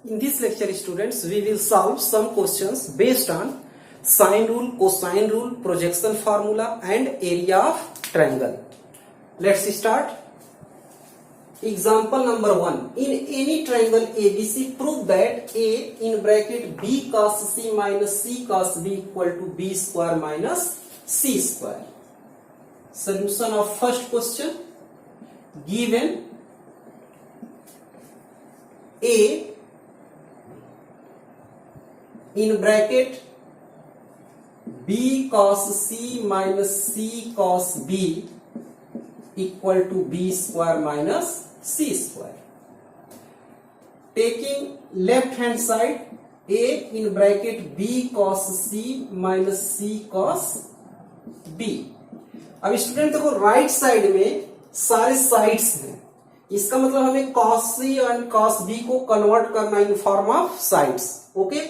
In this lecture, students, we will solve some questions based on sine rule, cosine rule, projection formula and area of triangle. Let's start. Example number 1. In any triangle ABC, prove that A in bracket B cos C minus C cos B equal to B square minus C square. Solution of first question. Given A in bracket B cos C minus C cos B equal to B square minus C square. Taking left hand side, A in bracket B cos C minus C cos B. अब student देखो right side में सारे sides हैं, इसका मतलब हमें cos C और cos B को कन्वर्ट करना in form of sides. Okay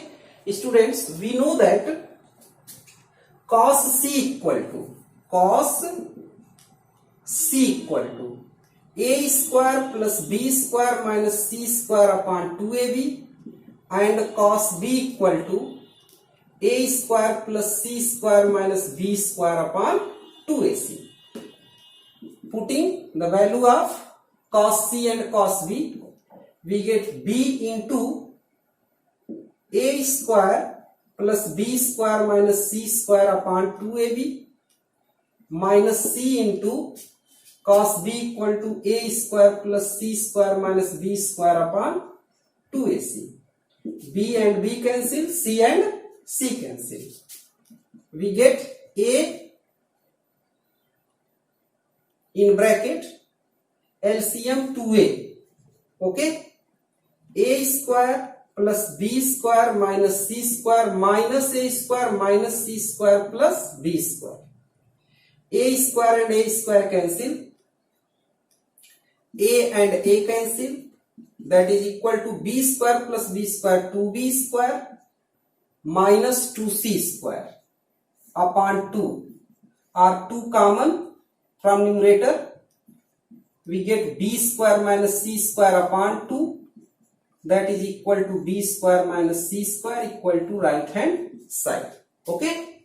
students, we know that cos C equal to A square plus B square minus C square upon 2AB and cos B equal to A square plus C square minus B square upon 2AC. Putting the value of cos C and cos B, we get B into A square plus B square minus C square upon 2AB minus C into cos B equal to A square plus C square minus B square upon 2AC. B and B cancel, C and C cancel. We get A in bracket LCM 2A. Okay, A square plus B square minus C square minus A square minus C square plus B square. A square and A square cancel. A and A cancel, that is equal to B square plus B square 2B square minus 2C square upon 2 are 2 common from numerator. We get B square minus C square upon 2, that is equal to B square minus C square equal to right hand side. Okay.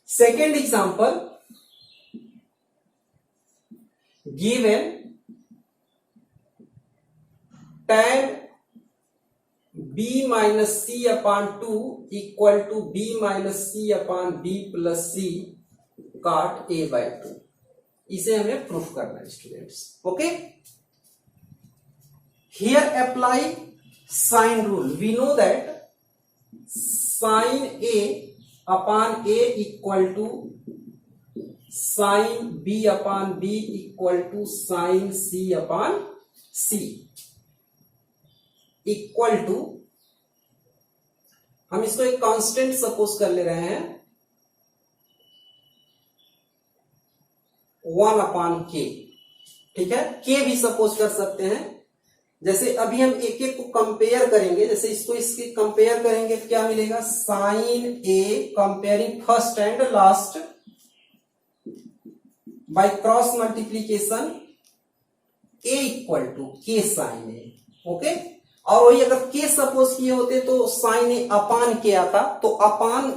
Second example. Given tan B minus C upon 2 equal to B minus C upon B plus C cot A by 2. इसे हमें proof करना है students. Okay, here apply sine rule. We know that sine A upon A equal to sin B upon B equal to sin C upon C equal to, हम इसको एक constant suppose कर ले रहे हैं 1 अपॉन K. ठीक है, K भी सपोज कर सकते हैं. जैसे अभी हम एक एक को कंपेयर करेंगे, जैसे इसको इसके कंपेयर करेंगे तो क्या मिलेगा, sine A comparing first and last by cross multiplication A equal to K sin A. Okay, और वही अगर K सपोज किए होते तो sin A अपान K आता, तो अपान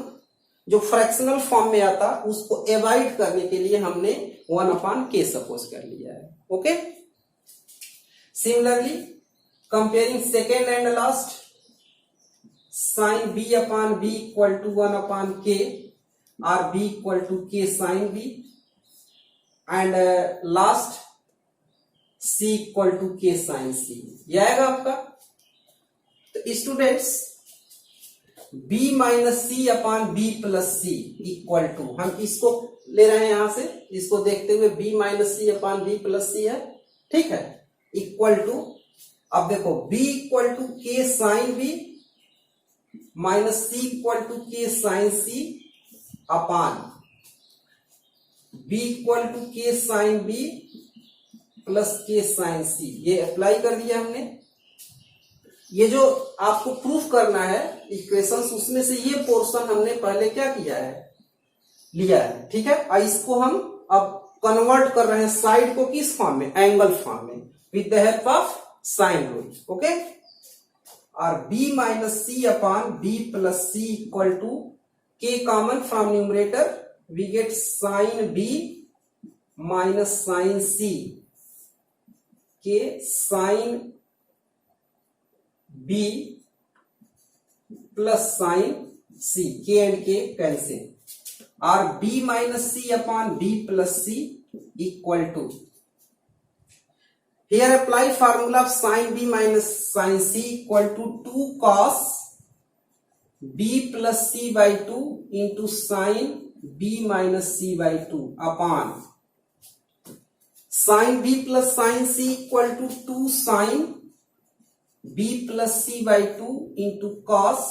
जो फ्रैक्शनल फॉर्म में आता उसको एवॉइड करने के लिए हमने 1 अपान K सपोज कर लिया है. Okay, similarly comparing second and last, sin B upon B equal to 1 upon K और B equal to K sin B and last C equal to K sin C. ये आएगा आपका. तो students B minus C upon B plus C equal to, हम इसको ले रहे हैं यहां से, इसको देखते हुए B minus C upon B plus C है. ठीक है, इक्वल टू, अब देखो B equal to K sin B minus C equal to K sin C upon B equal to K sin B plus K sin C. ये apply कर दिया हमने. ये जो आपको प्रूफ करना है इक्वेशंस, उसमें से ये पोर्शन हमने पहले क्या किया है, लिया है. ठीक है, और इसको हम अब कन्वर्ट कर रहे हैं साइड को किस फॉर्म में, एंगल फॉर्म में, with the help of sine rule. Okay, और b minus c upon b plus c equal to k common from numerator, we get sin b minus sin c, k sin b plus sin c, k and k cancel, or b minus c upon b plus c equal to, here apply formula of sin b minus sin c equal to 2 cos b plus c by 2 into sin b minus c by 2 upon sin b plus sin c equal to 2 sin b plus c by 2 into cos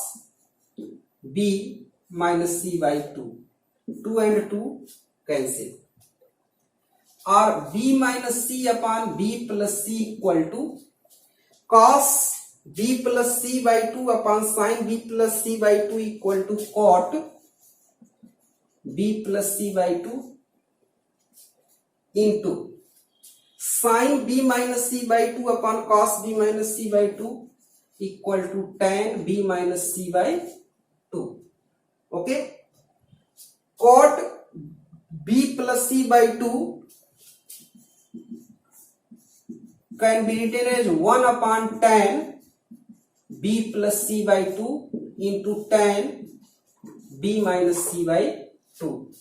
b minus c by 2, 2 and 2 cancel, or b minus c upon b plus c equal to cos b plus c by 2 upon sin b plus c by 2 equal to cot b plus c by 2 into sin b minus c by 2 upon cos b minus c by 2 equal to tan b minus c by 2. Okay, cot b plus c by 2 can be written as 1 upon tan b plus c by 2 into tan b minus c by 2.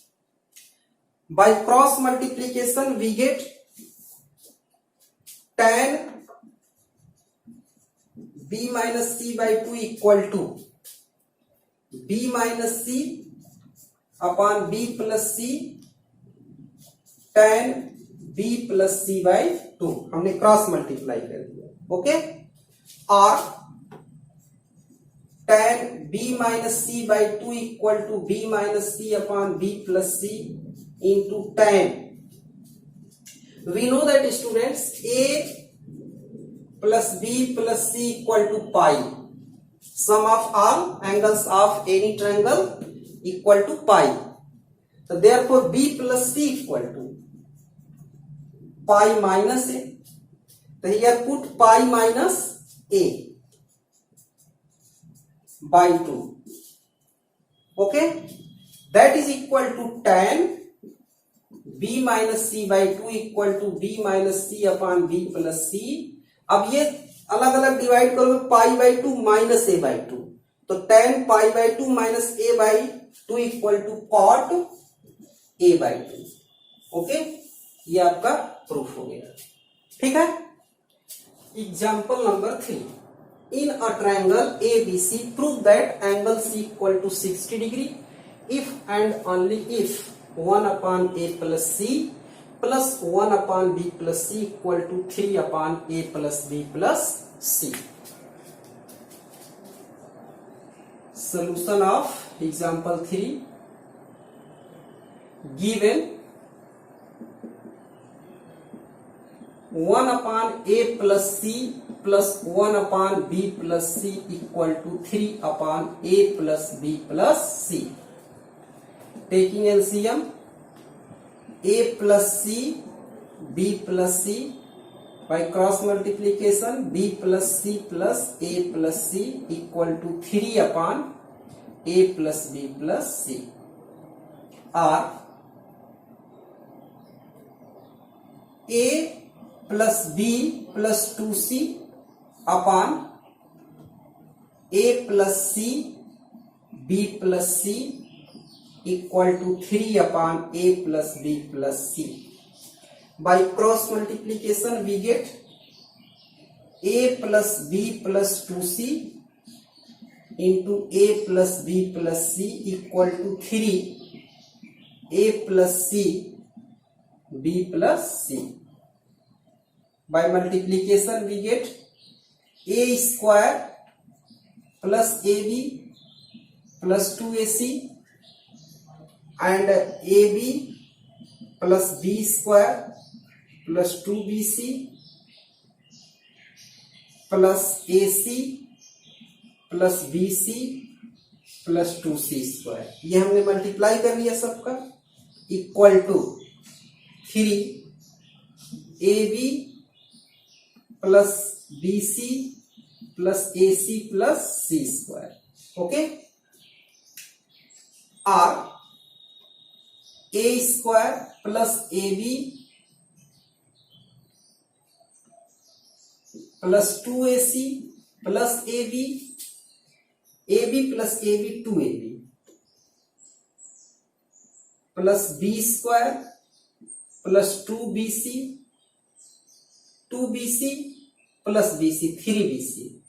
By cross multiplication we get tan b minus c by 2 equal to b minus c upon b plus c tan b plus c by 2, हमने cross multiply कर दिया. Okay, और tan b minus c by 2 equal to b minus c upon b plus c into tan. We know that students a plus b plus c equal to pi. Sum of all angles of any triangle equal to pi. So therefore b plus c equal to pi minus a. So here put pi minus a by 2. Okay, that is equal to tan b minus c by 2 equal to b minus c upon b plus c. अब ये अलग अलग divide करो, pi by 2 minus A by 2, तो tan pi by 2 minus A by 2 equal to cot A by 2. Okay, ये आपका proof हो गया. ठीक है. Example number 3. In a triangle ABC, prove that angle C equal to 60 degree if and only if 1 upon A plus C plus 1 upon B plus C equal to 3 upon A plus B plus C. Solution of example 3. Given 1 upon A plus C plus 1 upon B plus C equal to 3 upon A plus B plus C. Taking LCM, A plus C, B plus C, by cross multiplication B plus C plus A plus C equal to 3 upon A plus B plus C. Or A plus B plus 2C upon A plus C B plus C equal to 3 upon A plus B plus C. By cross multiplication we get A plus B plus 2C into A plus B plus C equal to 3 A plus C B plus C. By multiplication we get A square plus AB plus 2AC and AB plus B square plus 2BC plus AC plus BC plus 2C square. ये हमने multiply कर लिया सबका, equal to 3 AB plus BC plus AC plus C square. Okay, or A square plus AB plus 2AC plus AB, AB plus AB 2AB plus B square plus 2BC, 2BC plus BC 3BC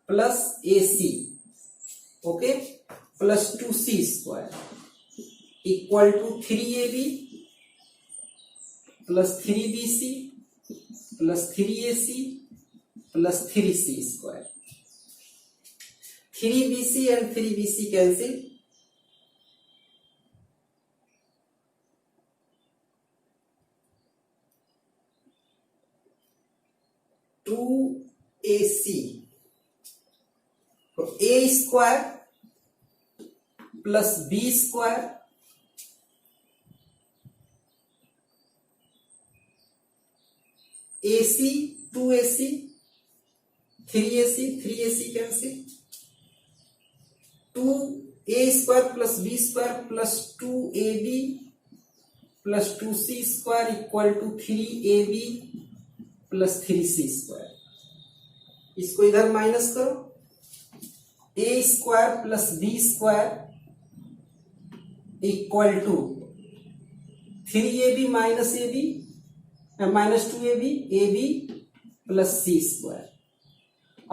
plus AC, okay, plus 2C square equal to 3AB plus 3BC plus 3AC plus 3C square. 3BC and 3BC cancel. Two AC. So A square plus B square AC 2AC 3AC 3AC cancel. 2A square plus B square plus 2AB plus 2C square equal to 3AB plus 3C square. इसको इधर minus करो. A square plus B square equal to 3AB minus AB minus 2AB AB plus C square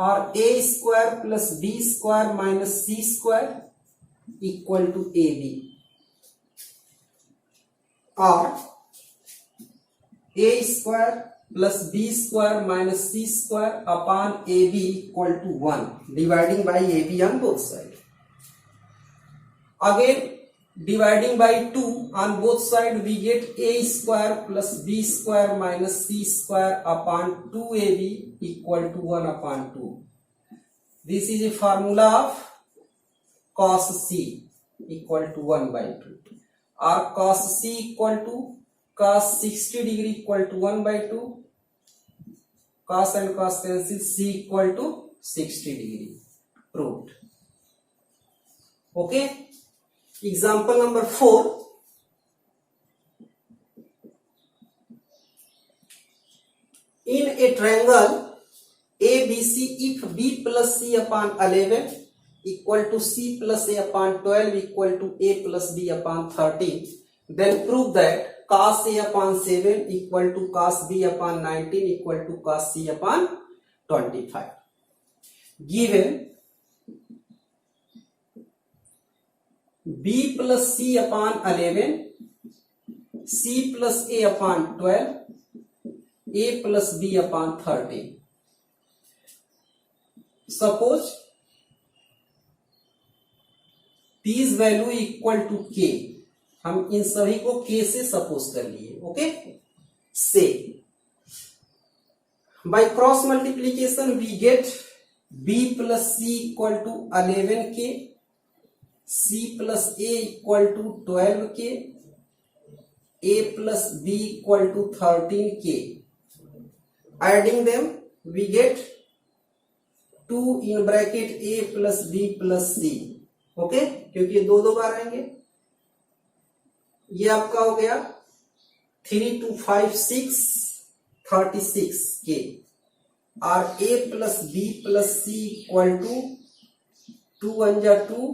और A square plus B square minus C square equal to AB और A square plus B square minus C square upon AB equal to 1, dividing by AB on both sides. Again dividing by 2 on both sides, we get A square plus B square minus C square upon 2AB equal to 1 upon 2. This is a formula of cos C equal to 1 by 2 or cos C equal to cos 60 degree equal to 1 by 2. Cos and cos cancel, C equal to 60 degree. Proved. Okay. Example number 4. In a triangle ABC, if B plus C upon 11 equal to C plus A upon 12 equal to A plus B upon 13, then prove that cos A upon 7 equal to cos B upon 19 equal to cos C upon 25. Given B plus C upon 11, C plus A upon 12, A plus B upon 13. Suppose P's value equal to K. हम इन सभी को K से suppose कर लिए. Okay, से by cross multiplication we get B plus C equal to 11K, C plus A equal to 12K, A plus B equal to 13K. Adding them we get 2 in bracket A plus B plus C. Okay, क्योंकि दो बार आएंगे. ये आपका हो गया 3 2 5 6 36K और A plus B plus C equal to 2 1 जा 2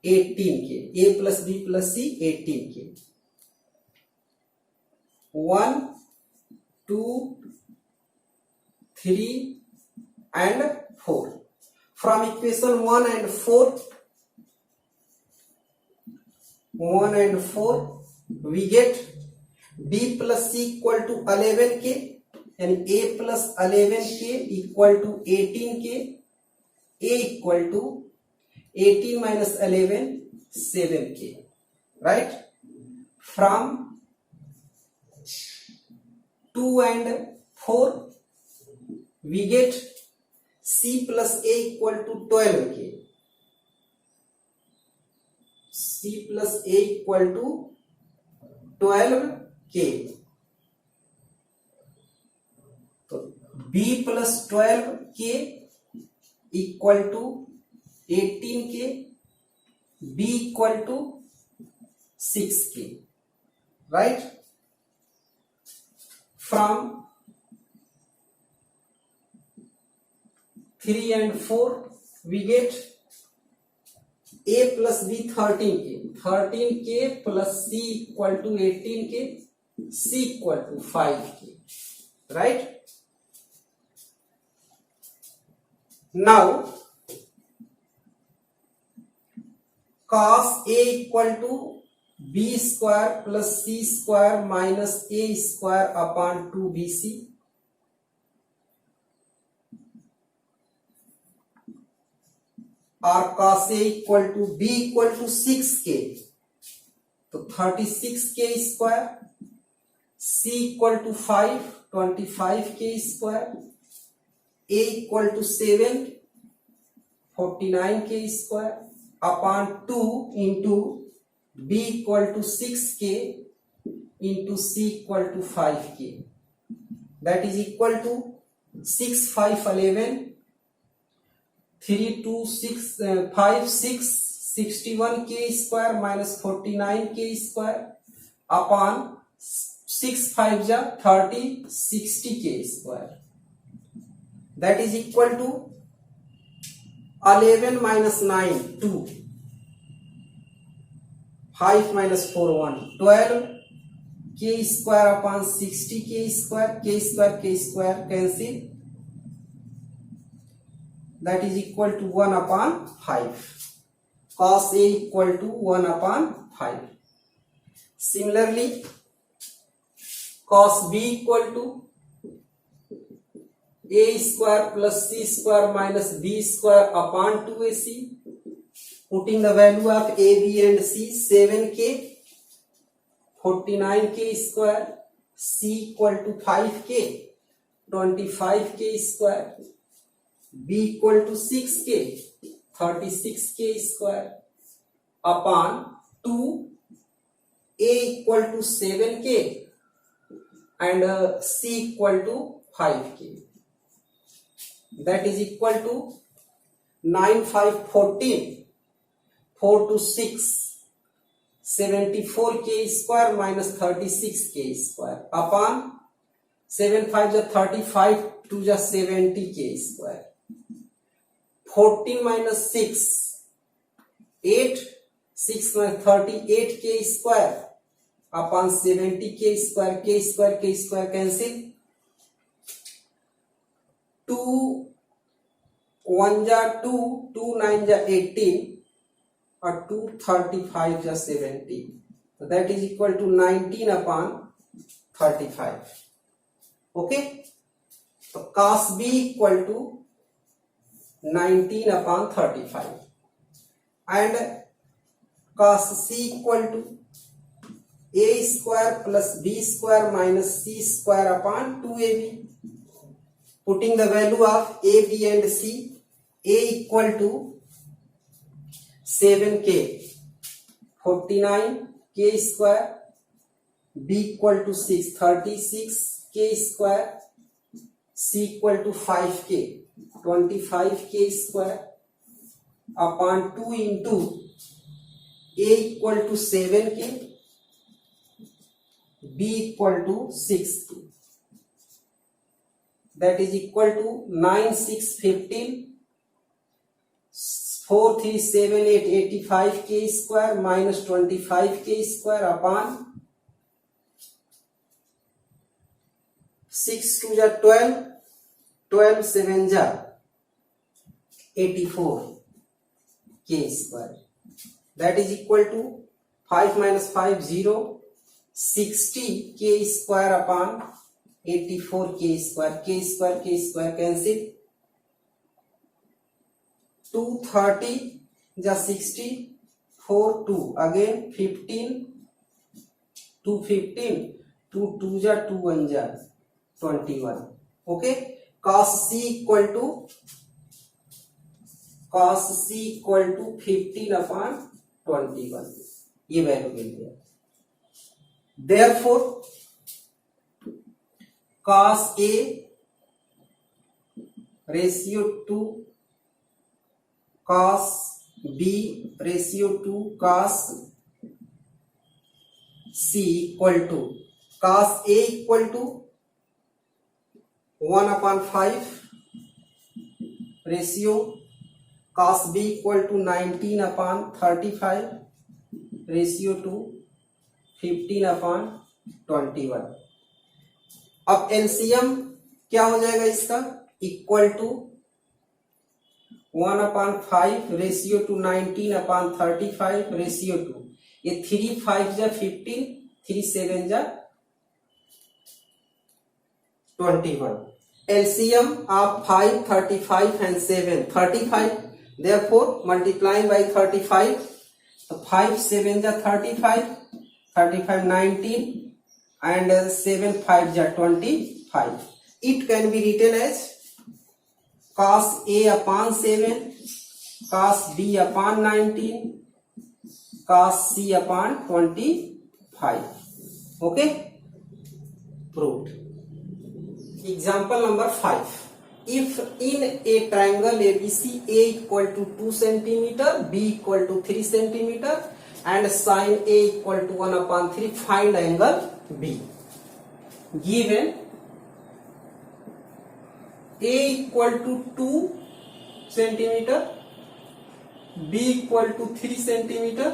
18K. A plus B plus C 18K. 1 2 3 and 4. From equation 1 and 4 we get B plus C equal to 11K and A plus 11K equal to 18K. A equal to 18 minus 11 7K, right? From 2 and 4 we get C plus A equal to 12K. C plus A equal to 12K. तो b plus 12k equal to 18k, b equal to 6k, right? From 3 and 4 we get a plus b 13k plus c equal to 18k, c equal to 5k, right? Now cos a equal to b square plus c square minus a square upon 2bc, और cos a equal to b equal to 6k, तो 36k square, c equal to 5 25k square, a equal to 7 49k square upon 2 into b equal to 6k into c equal to 5k, that is equal to 6 5 11 3 2 6 5 6 61k square minus 49k square upon 6 5 जा 30 60k square, that is equal to 11 minus 9 2, 5 minus 4 1, 12k square upon 60k square, k square cancel, that is equal to 1 upon 5. Cos a equal to 1 upon 5. Similarly, cos b equal to a square plus c square minus b square upon 2ac, putting the value of a, b and c, 7k, 49k square, c equal to 5k, 25k square, b equal to 6k, 36k square upon 2, a equal to 7k and c equal to 5k, that is equal to 9 5 14, 4 to 6 74k square minus 36k square upon 7 5 ja 35 2 ja 70k square, 14 minus 6 8, 6 minus 38k square upon 70k square, k square cancel, 2 1 ja 2, 2 9 ja 18 और 2 35 ja 70, so that is equal to 19 upon 35. Okay, so cos b equal to 19 upon 35 and cos c equal to a square plus b square minus c square upon 2ab, putting the value of a, b and c, a equal to 7k, 49k square, b equal to 6 36k square, c equal to 5k, 25k square upon 2 into a equal to 7k, b equal to 6k, that is equal to 9 6 15, 4 3 7 8 85k square minus 25k square upon 6 2 ja 12, 12 7 ja 84k square, that is equal to 5 minus 5 0, 60k square upon 84k square, k square cancel, 230 ja 60, 4 2 again 15, 2 15, 2 2 ja 2 1 ja 21. Okay, cos c equal to 15 upon 21, ये value मिल गया. Therefore cos a ratio to cos B ratio to cos C equal to cos A equal to 1/5 ratio cos B equal to 19/35 ratio to 15/21। अब LCM क्या हो जाएगा इसका, equal to 1/5 ratio to 19/35 ratio to, ये 3 5 जा 15, 3 7 जा 21। LCM of 5 35 and 7 35, therefore multiplying by 35, तो 5 7 जा 35, 35 19 and 7 5 ja 25. It can be written as cos A upon 7, cos B upon 19, cos C upon 25. Okay, proved. Example number 5. If in a triangle ABC A equal to 2 centimeter, B equal to 3 centimeter and sin A equal to 1/3, find angle B. Given A equal to 2 centimeter, B equal to 3 centimeter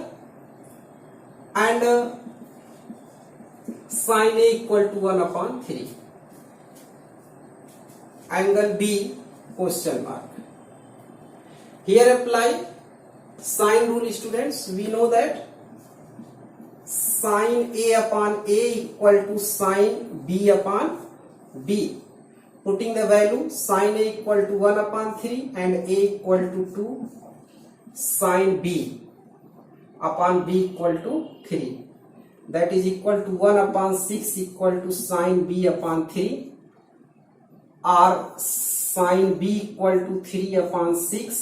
and sin A equal to 1/3. Angle B question mark. Here apply sine rule, students. We know that sin A upon A equal to sin B upon B. Putting the value, sin A equal to 1/3 and A equal to 2, sin B upon B equal to 3. That is equal to 1/6 equal to sin B upon 3, or sin B equal to 3/6,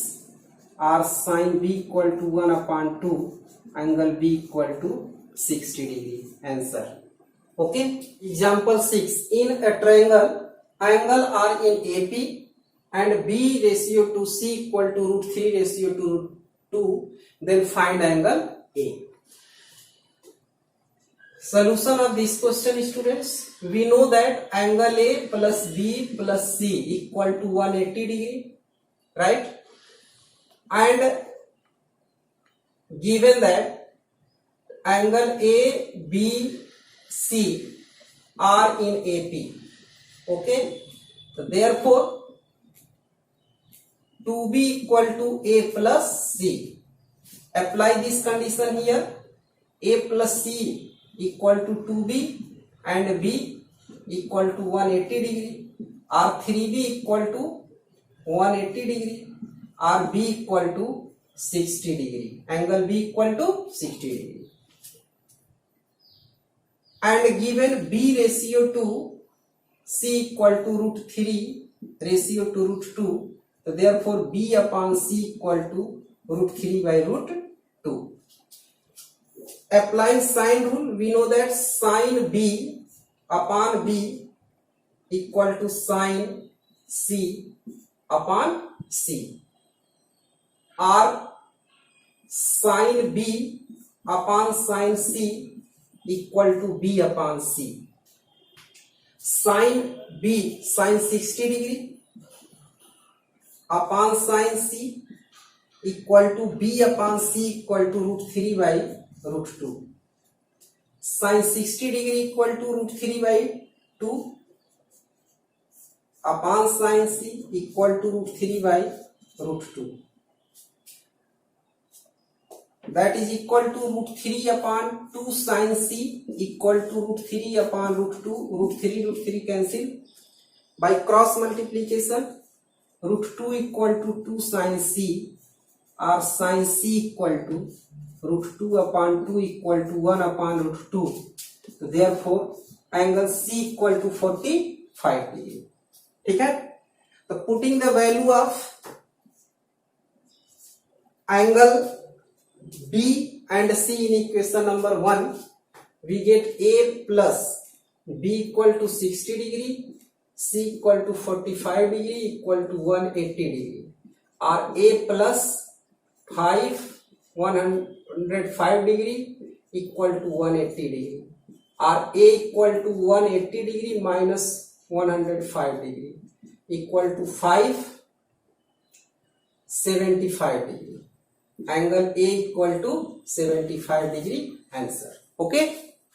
or sin B equal to 1/2, angle B equal to 60 degree. Answer. Okay. Example 6. In a triangle, angle are in AP and B ratio to C equal to √3 ratio to √2, then find angle A. Solution of this question, students. We know that angle A plus B plus C equal to 180 degree, right? And given that angle A, B, C are in AP, okay, so therefore 2B equal to A plus C. Apply this condition here. A plus C equal to 2B and B equal to 180 degree, or 3B equal to 180 degree, or B equal to 60 degree. Angle B equal to 60 degree. And given B ratio to C equal to √3 ratio to √2, so therefore B upon C equal to √3 by √2. Applying sine rule, we know that sin B upon B equal to sin C upon C, or sin B upon sin C equal to B upon C. Sin B sin 60 degree upon sin C equal to B upon C equal to √3 by √2. Sin 60 degree equal to √3 by 2 upon sin C equal to √3 by √2. That is equal to √3 upon 2 sin C equal to √3 upon √2. √3 cancel. By cross multiplication, √2 equal to 2 sin C, or sin C equal to √2 upon 2 equal to 1 upon √2. So therefore angle C equal to 45 degree. ठीक है, तो putting the value of angle B and C in equation number 1, we get A plus B equal to 60 degree, C equal to 45 degree equal to 180 degree, or A plus 5 105 degree equal to 180 degree, or A equal to 180 degree minus 105 degree equal to 575 degree. Angle A equal to 75 degree answer. Okay.